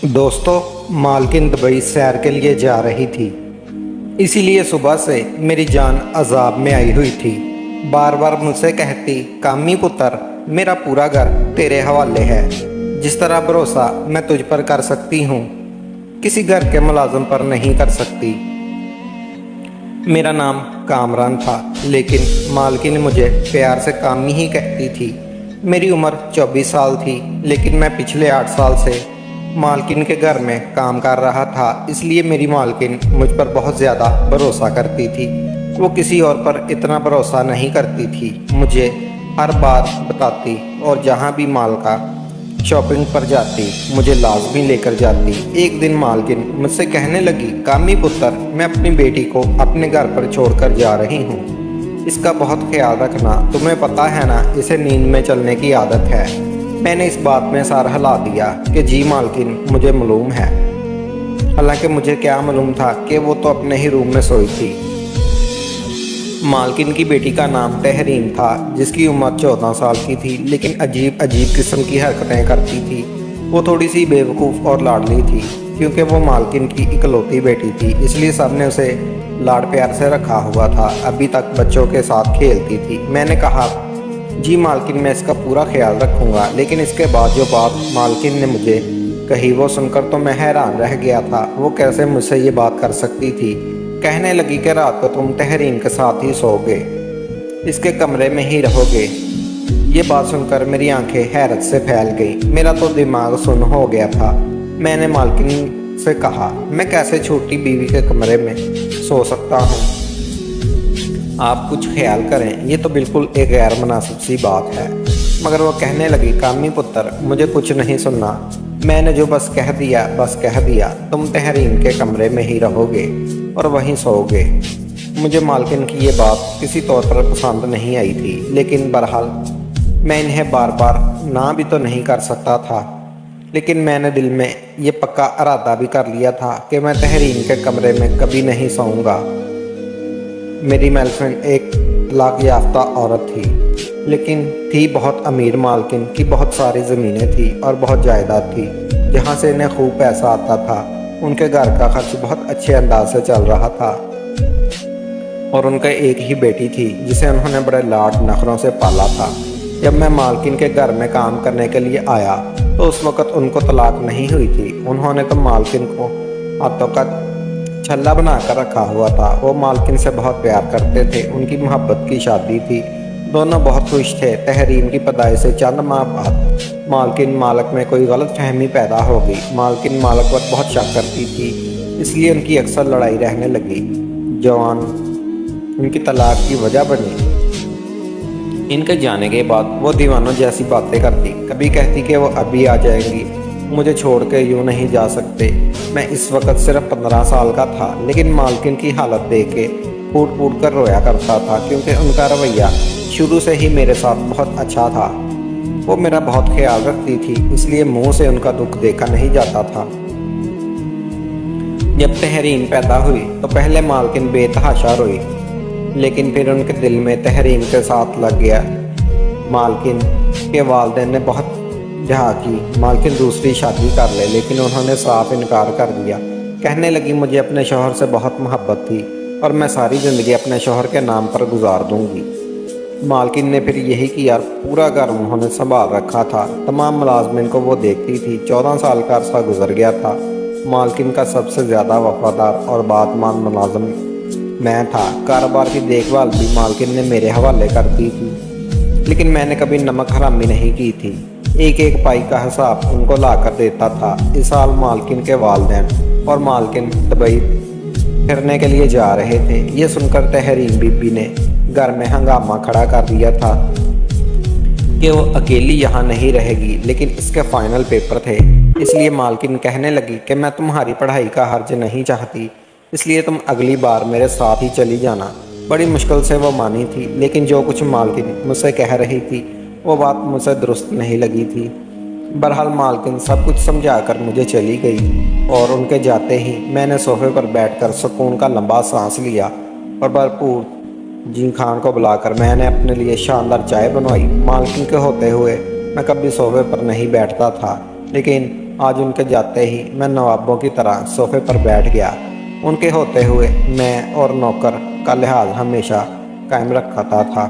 दोस्तों, मालकिन दुबई सैर के लिए जा रही थी। इसीलिए सुबह से मेरी जान अजाब में आई हुई थी। बार बार मुझसे कहती, कामी पुत्र, मेरा पूरा घर तेरे हवाले है। जिस तरह भरोसा मैं तुझ पर कर सकती हूँ, किसी घर के मुलाजिम पर नहीं कर सकती। मेरा नाम कामरान था, लेकिन मालकिन मुझे प्यार से कामी ही कहती थी। मेरी उम्र 24 साल थी, लेकिन मैं पिछले 8 साल से मालकिन के घर में काम कर रहा था। इसलिए मेरी मालकिन मुझ पर बहुत ज़्यादा भरोसा करती थी। वो किसी और पर इतना भरोसा नहीं करती थी। मुझे हर बात बताती और जहाँ भी माल का शॉपिंग पर जाती, मुझे लाजमी लेकर जाती। एक दिन मालकिन मुझसे कहने लगी, कामी पुत्र, मैं अपनी बेटी को अपने घर पर छोड़कर जा रही हूँ। इसका बहुत ख्याल रखना। तुम्हें पता है ना, इसे नींद में चलने की आदत है। मैंने इस बात में सर हिला दिया कि जी मालकिन, मुझे मालूम है। हालांकि मुझे क्या मालूम था कि वो तो अपने ही रूम में सोई थी। मालकिन की बेटी का नाम तहरीन था, जिसकी उम्र 14 साल की थी, लेकिन अजीब अजीब किस्म की हरकतें करती थी। वो थोड़ी सी बेवकूफ़ और लाडली थी। क्योंकि वो मालकिन की इकलौती बेटी थी, इसलिए सबने उसे लाड प्यार से रखा हुआ था। अभी तक बच्चों के साथ खेलती थी। मैंने कहा, जी मालकिन, मैं इसका पूरा ख्याल रखूँगा। लेकिन इसके बाद जो बात मालकिन ने मुझे कही, वो सुनकर तो मैं हैरान रह गया था। वो कैसे मुझसे ये बात कर सकती थी। कहने लगी कि रात को तुम तहरीन के साथ ही सोओगे, इसके कमरे में ही रहोगे। ये बात सुनकर मेरी आंखें हैरत से फैल गई। मेरा तो दिमाग सुन्न हो गया था। मैंने मालकिन से कहा, मैं कैसे छोटी बीवी के कमरे में सो सकता हूँ? आप कुछ ख्याल करें, ये तो बिल्कुल एक गैर मुनासिब सी बात है। मगर वो कहने लगी, कामी पुत्र, मुझे कुछ नहीं सुनना। मैंने जो बस कह दिया, बस कह दिया। तुम तहरीन के कमरे में ही रहोगे और वहीं सोओगे। मुझे मालकिन की ये बात किसी तौर पर पसंद नहीं आई थी, लेकिन बहरहाल मैं इन्हें बार बार ना भी तो नहीं कर सकता था। लेकिन मैंने दिल में ये पक्का इरादा भी कर लिया था कि मैं तहरीन के कमरे में कभी नहीं सोऊंगा। मेरी गर्लफ्रेंड एक तलाक याफ्ता औरत थी, लेकिन थी बहुत अमीर। मालकिन की बहुत सारी ज़मीनें थी और बहुत जायदाद थी, जहाँ से इन्हें खूब पैसा आता था। उनके घर का खर्च बहुत अच्छे अंदाज से चल रहा था और उनका एक ही बेटी थी, जिसे उन्होंने बड़े लाड नखरों से पाला था। जब मैं मालकिन के घर में काम करने के लिए आया, तो उस वक़्त उनको तलाक नहीं हुई थी। उन्होंने तो मालकिन को हाथों का छल्ला बना कर रखा हुआ था। वो मालकिन से बहुत प्यार करते थे। उनकी मोहब्बत की शादी थी। दोनों बहुत खुश थे। तहरीन की पैदाइश से चंद माह बाद मालकिन मालक में कोई गलत फहमी पैदा हो गई। मालकिन मालक पर बहुत शक करती थी, इसलिए उनकी अक्सर लड़ाई रहने लगी। जवान उनकी तलाक की वजह बनी। इनके जाने के बाद वो दीवानों जैसी बातें करती। कभी कहती कि वो अभी आ जाएंगी, मुझे छोड़ के यूँ नहीं जा सकते। मैं इस वक्त सिर्फ 15 साल का था, लेकिन मालकिन की हालत देख के फूट फूट कर रोया करता था, क्योंकि उनका रवैया शुरू से ही मेरे साथ बहुत अच्छा था। वो मेरा बहुत ख्याल रखती थी, इसलिए मुंह से उनका दुख देखा नहीं जाता था। जब तहरीन पैदा हुई तो पहले मालकिन बेतहाशा रोई, लेकिन फिर उनके दिल में तहरीन के साथ लग गया। मालकिन के वालिदैन ने बहुत जहाँ की मालकिन दूसरी शादी कर ले, लेकिन उन्होंने साफ इनकार कर दिया। कहने लगी, मुझे अपने शौहर से बहुत मोहब्बत थी और मैं सारी ज़िंदगी अपने शौहर के नाम पर गुजार दूंगी। मालकिन ने फिर यही किया। पूरा घर उन्होंने संभाल रखा था। तमाम मुलाजमिन को वो देखती थी। 14 साल का अरसा गुजर गया था। मालकिन का सबसे ज़्यादा वफादार और बातमान मुलाजम मैं था। कारोबार की देखभाल भी मालकिन ने मेरे हवाले कर दी थी, लेकिन मैंने कभी नमक हरामी नहीं की थी। एक एक पाई का हिसाब उनको ला कर देता था। इस साल मालकिन के वालिदैन और मालकिन दुबई फिरने के लिए जा रहे थे। ये सुनकर तहरीन बीबी ने घर में हंगामा खड़ा कर दिया था कि वो अकेली यहाँ नहीं रहेगी। लेकिन इसके फाइनल पेपर थे, इसलिए मालकिन कहने लगी कि मैं तुम्हारी पढ़ाई का हर्ज नहीं चाहती, इसलिए तुम अगली बार मेरे साथ ही चली जाना। बड़ी मुश्किल से वो मानी थी, लेकिन जो कुछ मालकिन मुझसे कह रही थी वो बात मुझसे दुरुस्त नहीं लगी थी। बहरहाल मालकिन सब कुछ समझा कर मुझे चली गई और उनके जाते ही मैंने सोफे पर बैठकर सुकून का लंबा सांस लिया और भरपूर जी खान को बुलाकर मैंने अपने लिए शानदार चाय बनवाई। मालकिन के होते हुए मैं कभी सोफे पर नहीं बैठता था, लेकिन आज उनके जाते ही मैं नवाबों की तरह सोफे पर बैठ गया। उनके होते हुए मैं और नौकर का लिहाज हमेशा कायम रखता था,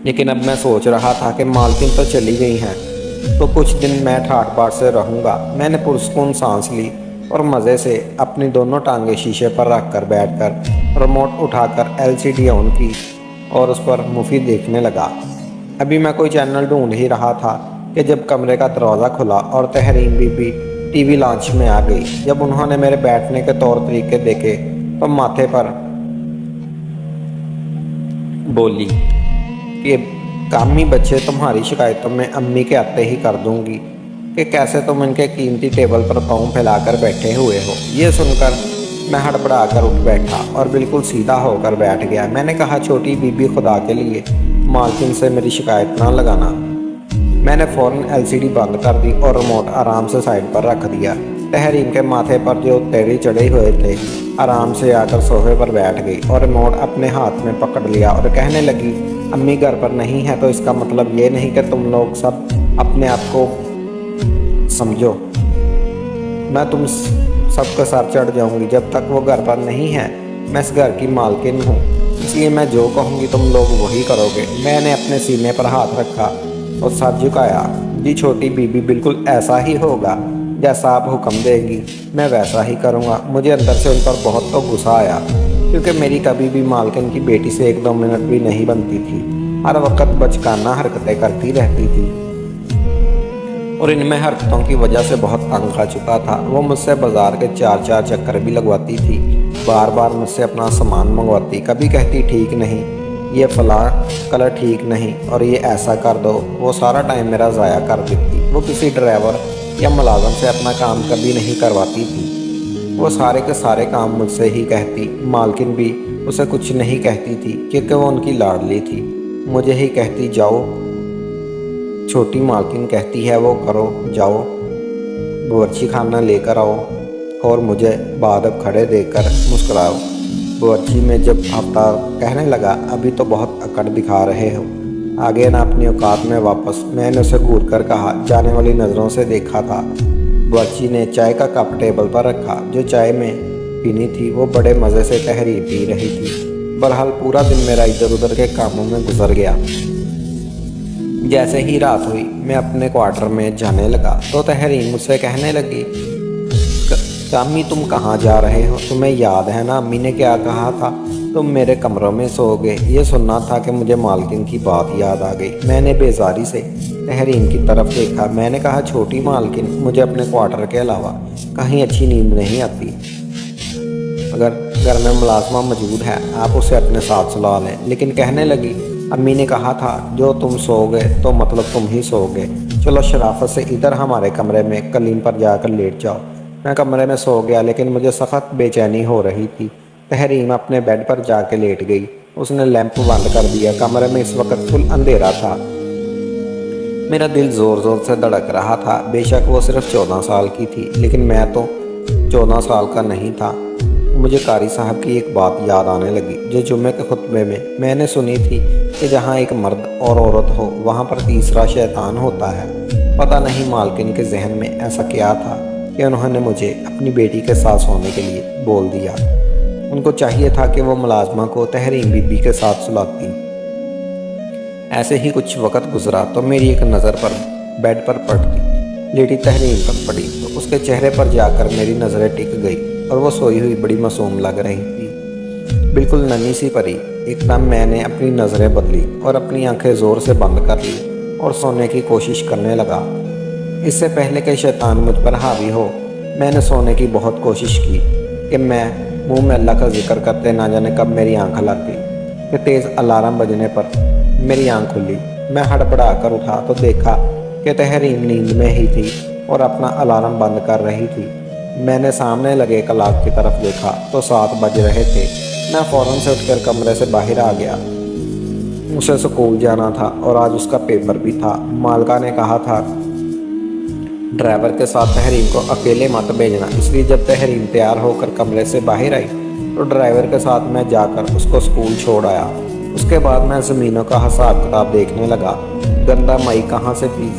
लेकिन अब मैं सोच रहा था कि मालकिन तो चली गई हैं, तो कुछ दिन मैं ठाट बाट से रहूँगा। मैंने पुरसकून सांस ली और मज़े से अपनी दोनों टांगें शीशे पर रखकर बैठकर रिमोट उठाकर LCD ऑन की और उस पर मूवी देखने लगा। अभी मैं कोई चैनल ढूंढ ही रहा था कि जब कमरे का दरवाज़ा खुला और तहरीन बीबी टीवी लॉन्च में आ गई। जब उन्होंने मेरे बैठने के तौर तरीके देखे तो माथे पर बोली कि कामी बच्चे, तुम्हारी शिकायतों में अम्मी के आते ही कर दूंगी कि कैसे तुम इनके कीमती टेबल पर पाँव फैलाकर बैठे हुए हो। ये सुनकर मैं हड़बड़ा कर उठ बैठा और बिल्कुल सीधा होकर बैठ गया। मैंने कहा, छोटी बीबी, खुदा के लिए मालकिन से मेरी शिकायत ना लगाना। मैंने फ़ौरन LCD बंद कर दी और रिमोट आराम से साइड पर रख दिया। तहरीन के माथे पर जो तेरे चढ़े हुए थे आराम से आकर सोफे पर बैठ गई और रिमोट अपने हाथ में पकड़ लिया और कहने लगी, अम्मी घर पर नहीं है तो इसका मतलब ये नहीं कि तुम लोग सब अपने आप को समझो। मैं तुम सबके साथ चढ़ जाऊंगी। जब तक वो घर पर नहीं है मैं इस घर की मालकिन हूँ, इसलिए मैं जो कहूँगी तुम लोग वही करोगे। मैंने अपने सीने पर हाथ रखा और सर झुकाया। जी छोटी बीबी, बिल्कुल ऐसा ही होगा, जैसा आप हुक्म देंगी मैं वैसा ही करूँगा। मुझे अंदर से उन पर बहुत तो गुस्सा आया, क्योंकि मेरी कभी भी मालकिन की बेटी से 1-2 मिनट भी नहीं बनती थी। हर वक्त बचकाना हरकतें करती रहती थी और इनमें हरकतों की वजह से बहुत तंग आ चुका था। वो मुझसे बाजार के 4-4 चक्कर भी लगवाती थी, बार बार मुझसे अपना सामान मंगवाती। कभी कहती ठीक नहीं, ये फलां कलर ठीक नहीं और ये ऐसा कर दो। वो सारा टाइम मेरा ज़ाया कर देती। वो किसी ड्राइवर या मुलाजम से अपना काम कभी नहीं करवाती थी। वो सारे के सारे काम मुझसे ही कहती। मालकिन भी उसे कुछ नहीं कहती थी, क्योंकि वो उनकी लाडली थी। मुझे ही कहती, जाओ, छोटी मालकिन कहती है वो करो, जाओ बावर्ची खाना लेकर आओ, और मुझे बाद अब खड़े देकर मुस्कुराओ। बावर्ची में जब अवतार कहने लगा, अभी तो बहुत अकड़ दिखा रहे हो, आगे ना अपनी औकात में वापस। मैंने उसे घूर कर कहा, जाने वाली नज़रों से देखा था। बावर्ची ने चाय का कप टेबल पर रखा। जो चाय में पीनी थी वो बड़े मज़े से तहरीर पी रही थी। बहरहाल पूरा दिन मेरा इधर उधर के कामों में गुजर गया। जैसे ही रात हुई मैं अपने क्वार्टर में जाने लगा तो तहरीन मुझसे कहने लगी, कामी तुम कहाँ जा रहे हो? तुम्हें याद है ना अम्मी ने क्या कहा था? तुम मेरे कमरों में सो गए। ये सुनना था कि मुझे मालकिन की बात याद आ गई। मैंने बेजारी से तहरीन की तरफ देखा। मैंने कहा, छोटी मालकिन, मुझे अपने क्वार्टर के अलावा कहीं अच्छी नींद नहीं आती। अगर घर में मुलाजमा मौजूद है आप उसे अपने साथ सुला लें। लेकिन कहने लगी, अम्मी ने कहा था जो तुम सो गए तो मतलब तुम ही सो गए। चलो शराफत से इधर हमारे कमरे में कलीन पर जाकर लेट जाओ। मैं कमरे में सो गया, लेकिन मुझे सख्त बेचैनी हो रही थी। तहरीन अपने बेड पर जाके लेट गई। उसने लैंप बंद कर दिया। कमरे में इस वक्त फुल अंधेरा था। मेरा दिल ज़ोर ज़ोर से धड़क रहा था। बेशक वो सिर्फ 14 साल की थी, लेकिन मैं तो 14 साल का नहीं था। मुझे कारी साहब की एक बात याद आने लगी, जो जुम्मे के खुतबे में मैंने सुनी थी कि जहाँ एक मर्द और औरत हो वहाँ पर तीसरा शैतान होता है। पता नहीं मालकिन के जहन में ऐसा क्या था कि उन्होंने मुझे अपनी बेटी के साथ सोने के लिए बोल दिया। उनको चाहिए था कि वो मुलाजमा को तहरीन बीबी के साथ सुलाती। ऐसे ही कुछ वक्त गुजरा तो मेरी एक नज़र पर बेड पर पड़ती लेटी तहरीन पर पड़ी तो उसके चेहरे पर जाकर मेरी नज़रें टिक गई और वो सोई हुई बड़ी मासूम लग रही थी, बिल्कुल नन्ही सी परी। एकदम मैंने अपनी नज़रें बदली और अपनी आंखें ज़ोर से बंद कर ली और सोने की कोशिश करने लगा। इससे पहले कि शैतान मुझ पर हावी हो, मैंने सोने की बहुत कोशिश की कि मैं मुंह में अल्लाह का जिक्र करते ना जाने कब मेरी आंख लग गई कि तेज़ अलार्म बजने पर मेरी आंख खुली। मैं हड़बड़ा कर उठा तो देखा कि तहरीन नींद में ही थी और अपना अलार्म बंद कर रही थी। मैंने सामने लगे क्लॉक की तरफ देखा तो 7 बज रहे थे। मैं फ़ौरन से उठकर कमरे से बाहर आ गया। उसे स्कूल जाना था और आज उसका पेपर भी था। मालका ने कहा था ड्राइवर के साथ तहरीन को अकेले मत भेजना, इसलिए जब तहरीन तैयार होकर कमरे से बाहर आई तो ड्राइवर के साथ मैं जाकर उसको स्कूल छोड़ आया। उसके बाद मैं ज़मीनों का हिसाब किताब देखने लगा। गंदा मई कहाँ से पी,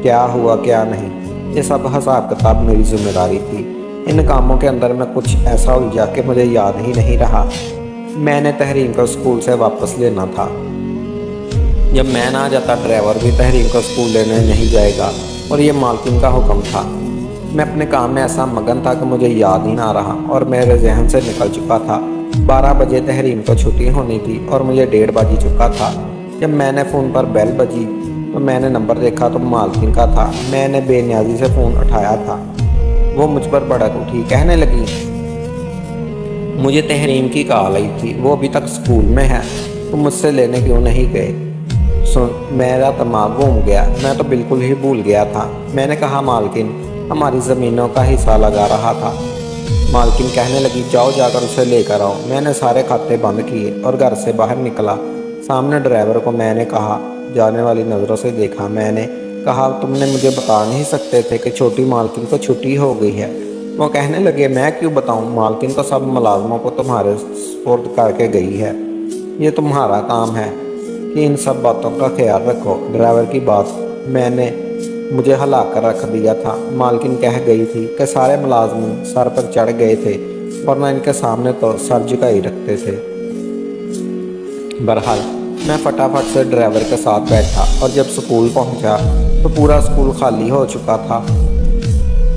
क्या हुआ क्या नहीं। ये सब हिसाब किताब मेरी जिम्मेदारी थी। इन कामों के अंदर मैं कुछ ऐसा उलझा कि मुझे याद ही नहीं रहा। मैंने तहरीम को स्कूल से वापस लेना था। जब मैं ना जाता ड्राइवर भी तहरीम को स्कूल लेने नहीं जाएगा, और ये मालकिन का हुक्म था। मैं अपने काम में ऐसा मगन था कि मुझे याद ही ना रहा और मेरे जहन से निकल चुका था। 12 बजे तहरीम को छुट्टी होनी थी और मुझे 1:30 बज चुका था। जब मैंने फ़ोन पर बेल बजी तो मैंने नंबर देखा तो मालकिन का था। मैंने बेनियाजी से फ़ोन उठाया था। वो मुझ पर भड़क उठी, कहने लगी, मुझे तहरीम की कॉल आई थी, वो अभी तक स्कूल में है, तुम मुझसे लेने क्यों नहीं गए? सुन, मेरा दिमाग घूम गया, मैं तो बिल्कुल ही भूल गया था। मैंने कहा, मालकिन हमारी ज़मीनों का हिस्सा लगा रहा था। मालकिन कहने लगी, जाओ जाकर उसे लेकर आओ। मैंने सारे खाते बंद किए और घर से बाहर निकला। सामने ड्राइवर को मैंने कहा, जाने वाली नज़रों से देखा। मैंने कहा, तुमने मुझे बता नहीं सकते थे कि छोटी मालकिन को छुट्टी हो गई है? वो कहने लगे, मैं क्यों बताऊं, मालकिन तो सब मुलाजमों को तुम्हारे सुपुर्द करके गई है। ये तुम्हारा काम है कि इन सब बातों का ख्याल रखो। ड्राइवर की बात मैंने मुझे हिला कर रख दिया था। मालकिन कह गई थी कि सारे मुलाजम सर पर चढ़ गए थे, वरना इनके सामने तो सर झुकाई रखते थे। बहरहाल मैं फटाफट से ड्राइवर के साथ बैठा और जब स्कूल पहुंचा तो पूरा स्कूल खाली हो चुका था।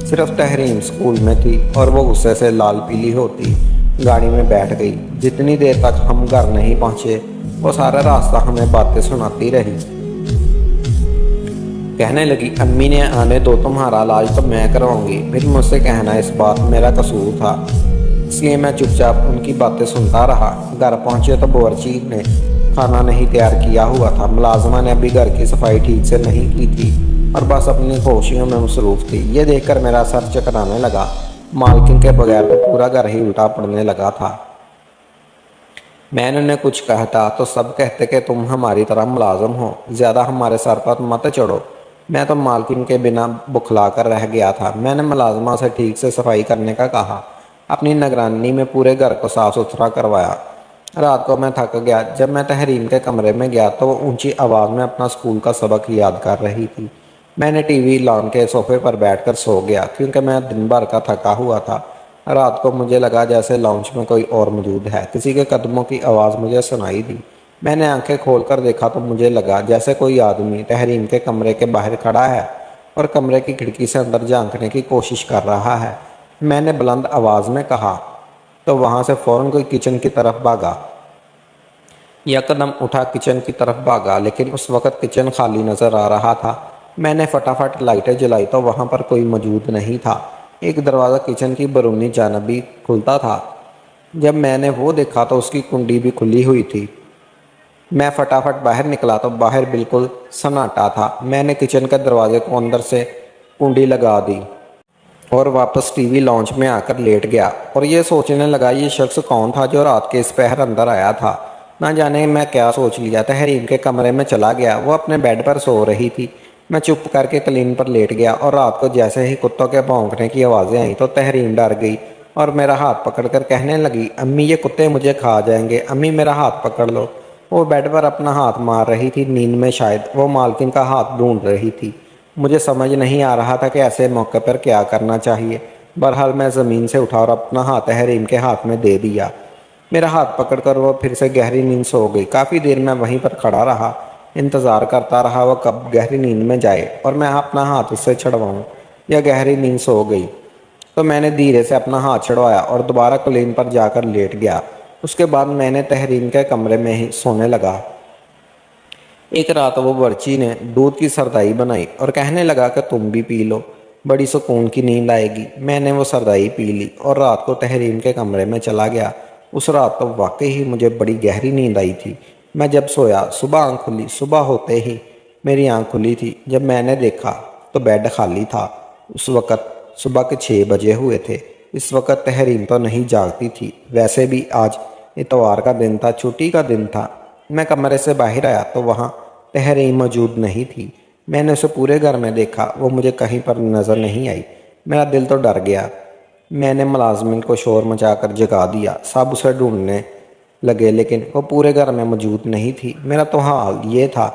सिर्फ तहरीम स्कूल में थी और वो गुस्से से लाल पीली होती गाड़ी में बैठ गई। जितनी देर तक हम घर नहीं पहुंचे वो सारा रास्ता हमें बातें सुनाती रही। कहने लगी, अम्मी ने आने दो, तुम्हारा इलाज तो मैं करवाऊंगी। फिर मुझसे कहना इस बात मेरा कसूर था, इसलिए मैं चुपचाप उनकी बातें सुनता रहा। घर पहुंचे तो बावर्ची ने खाना नहीं तैयार किया हुआ था। मुलाजमा ने अभी घर की सफाई ठीक से नहीं की थी और बस अपनी खुशियों में मसरूफ़ थी। ये देखकर मेरा सर चकराने लगा। मालकिन के बगैर तो पूरा घर ही उल्टा पड़ने लगा था। मैंने उन्हें कुछ कहता तो सब कहते कि तुम हमारी तरह मुलाजम हो, ज़्यादा हमारे सर पर मत चढ़ो। मैं तो मालकिन के बिना बुखला कर रह गया था। मैंने मुलाजमा से ठीक से सफाई करने का कहा। अपनी निगरानी में पूरे घर को साफ़ सुथरा करवाया। रात को मैं थक गया। जब मैं तहरीम के कमरे में गया तो वो ऊंची आवाज़ में अपना स्कूल का सबक याद कर रही थी। मैंने टीवी लॉन के सोफे पर बैठकर सो गया क्योंकि मैं दिन भर का थका हुआ था। रात को मुझे लगा जैसे लाउंज में कोई और मौजूद है। किसी के कदमों की आवाज़ मुझे सुनाई दी। मैंने आंखें खोलकर देखा तो मुझे लगा जैसे कोई आदमी तहरीम के कमरे के बाहर खड़ा है और कमरे की खिड़की से अंदर झांकने की कोशिश कर रहा है। मैंने बुलंद आवाज़ में कहा तो वहाँ से फ़ौरन कोई किचन की तरफ भागा। यकदम उठा किचन की तरफ भागा, लेकिन उस वक़्त किचन खाली नज़र आ रहा था। मैंने फटाफट लाइटें जलाई तो वहाँ पर कोई मौजूद नहीं था। एक दरवाज़ा किचन की बरूनी जानब भी खुलता था। जब मैंने वो देखा तो उसकी कुंडी भी खुली हुई थी। मैं फटाफट बाहर निकला तो बाहर बिल्कुल सन्नाटा था। मैंने किचन के दरवाजे को अंदर से कुंडी लगा दी और वापस टीवी लॉन्च में आकर लेट गया और ये सोचने लगा ये शख्स कौन था जो रात के इस पहर अंदर आया था। ना जाने मैं क्या सोच लिया। तहरीम के कमरे में चला गया। वो अपने बेड पर सो रही थी। मैं चुप करके कलीन पर लेट गया और रात को जैसे ही कुत्तों के भौंकने की आवाज़ें आई तो तहरीम डर गई और मेरा हाथ पकड़कर कहने लगी, अम्मी ये कुत्ते मुझे खा जाएंगे, अम्मी मेरा हाथ पकड़ लो। वो बेड पर अपना हाथ मार रही थी, नींद में शायद वो मालकिन का हाथ ढूंढ रही थी। मुझे समझ नहीं आ रहा था कि ऐसे मौके पर क्या करना चाहिए। बहरहाल मैं ज़मीन से उठा और अपना हाथ तहरीम के हाथ में दे दिया। मेरा हाथ पकड़कर वो फिर से गहरी नींद सो गई। काफ़ी देर मैं वहीं पर खड़ा रहा, इंतज़ार करता रहा वो कब गहरी नींद में जाए और मैं अपना हाथ उससे छुड़वाऊँ या गहरी नींद सो गई। तो मैंने धीरे से अपना हाथ छुड़वाया और दोबारा कुलीन पर जाकर लेट गया। उसके बाद मैंने तहरीम के कमरे में ही सोने लगा। एक रात वो बर्ची ने दूध की सरदाई बनाई और कहने लगा कि तुम भी पी लो, बड़ी सुकून की नींद आएगी। मैंने वो सरदाई पी ली और रात को तहरीम के कमरे में चला गया। उस रात तो वाकई ही मुझे बड़ी गहरी नींद आई थी। मैं जब सोया सुबह आँख खुली। सुबह होते ही मेरी आँख खुली थी। जब मैंने देखा तो बेड खाली था। उस वक़्त सुबह के 6 बजे हुए थे। इस वक्त तहरीम तो नहीं जागती थी। वैसे भी आज इतवार का दिन था, छुट्टी का दिन था। मैं कमरे से बाहर आया तो वहाँ तहरीम मौजूद नहीं थी। मैंने उसे पूरे घर में देखा, वो मुझे कहीं पर नज़र नहीं आई। मेरा दिल तो डर गया। मैंने मुलाजमिन को शोर मचाकर जगा दिया। सब उसे ढूंढने लगे लेकिन वो पूरे घर में मौजूद नहीं थी। मेरा तो हाल ये था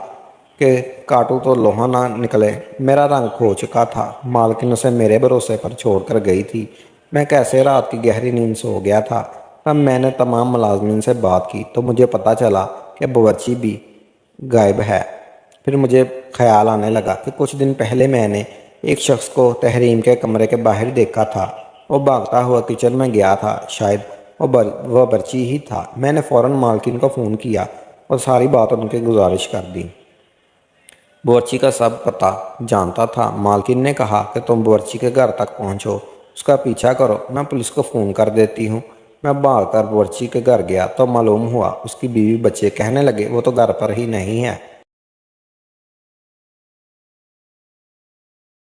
کہ کاٹو تو لوہا نہ نکلے۔ میرا رنگ کھو چکا تھا، مالکن اسے میرے بھروسے پر چھوڑ کر گئی تھی۔ میں کیسے رات کی گہری نیند سو گیا تھا۔ تب میں نے تمام ملازمین سے بات کی تو مجھے پتہ چلا کہ باورچی بھی غائب ہے۔ پھر مجھے خیال آنے لگا کہ کچھ دن پہلے میں نے ایک شخص کو تحریم کے کمرے کے باہر دیکھا تھا۔ وہ بھاگتا ہوا کچن میں گیا تھا، شاید وہ باورچی ہی تھا۔ میں نے فوراً مالکن کو فون کیا اور ساری بات ان کی گزارش کر دی۔ باورچی کا سب پتہ جانتا تھا۔ مالکن نے کہا کہ تم باورچی کے گھر تک پہنچو، اس کا پیچھا کرو، میں پولیس کو فون کر دیتی ہوں۔ میں بھاگ کر باورچی کے گھر گیا تو معلوم ہوا اس کی بیوی بچے کہنے لگے وہ تو گھر پر ہی نہیں ہے۔